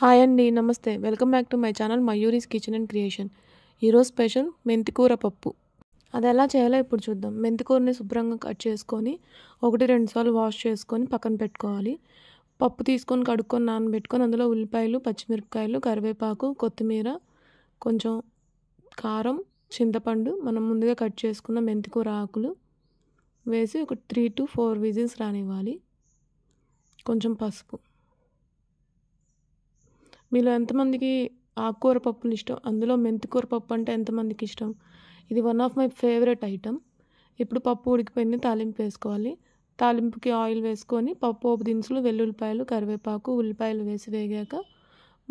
Hi అండి. నమస్తే. Welcome back to my channel Mayuri's kitchen and creation. ఈరోజు స్పెషల్ మెంతికూర పప్పు. అది ఎలా చేయాలో ఇప్పుడు చూద్దాం. మెంతికూరని శుభ్రంగా కట్ చేసుకొని 1-2 సార్లు వాష్ చేసుకొని పక్కన పెట్టుకోవాలి. పప్పు తీసుకొని కడుక్కొని నానబెట్టుకొని అందులో ఉల్లిపాయలు, పచ్చిమిరపకాయలు, కరివేపాకు, కొత్తిమీర, కొంచెం కారం, చింతపండు, మనం ముందుగా కట్ చేసుకున్న మెంతికూర ఆకులు వేసి ఒక 3-4 విజిల్స్ రానివ్వాలి. కొంచెం పసుపు. మీలో ఎంతమందికి ఆకుకూర పప్పులు ఇష్టం? అందులో మెంతికూర పప్పు అంటే ఎంతమందికి ఇష్టం? ఇది one of my favourite item. ఇప్పుడు పప్పు ఉడికిపోయింది, తాలింపు వేసుకోవాలి. తాలింపుకి ఆయిల్ వేసుకొని పోపు దినుసులు, వెల్లుల్లిపాయలు, కరివేపాకు, ఉల్లిపాయలు వేసి వేగాక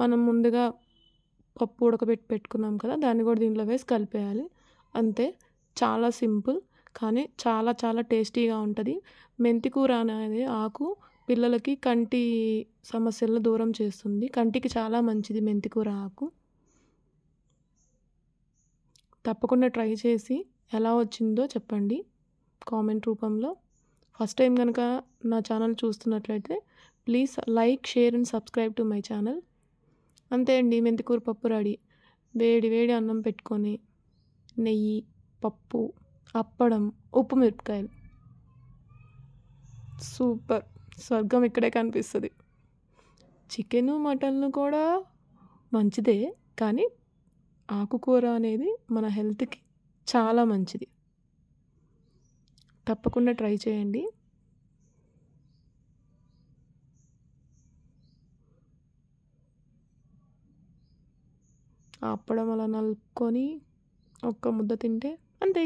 మనం ముందుగా పప్పు ఉడకబెట్టి పెట్టుకున్నాం కదా, దాన్ని కూడా దీంట్లో వేసి కలిపేయాలి. అంతే. చాలా సింపుల్, కానీ చాలా చాలా టేస్టీగా ఉంటుంది. మెంతికూర అనేది ఆకు పిల్లలకి కంటి సమస్యలను దూరం చేస్తుంది. కంటికి చాలా మంచిది మెంతికూర ఆకు. తప్పకుండా ట్రై చేసి ఎలా వచ్చిందో చెప్పండి కామెంట్ రూపంలో. ఫస్ట్ టైం కనుక నా ఛానల్ చూస్తున్నట్లయితే please like, share and subscribe to my channel. అంతే అండి, మెంతికూర పప్పు రెడీ. వేడి వేడి అన్నం పెట్టుకొని నెయ్యి, పప్పు, అప్పడం, ఉప్పు మిరపకాయలు. సూపర్. స్వర్గం ఇక్కడే కనిపిస్తుంది. చికెను, మటన్లు కూడా మంచిదే, కానీ ఆకుకూర అనేది మన హెల్త్కి చాలా మంచిది. తప్పకుండా ట్రై చేయండి. అప్పడం అలా నలుపుకొని ఒక్క ముద్ద తింటే అంతే.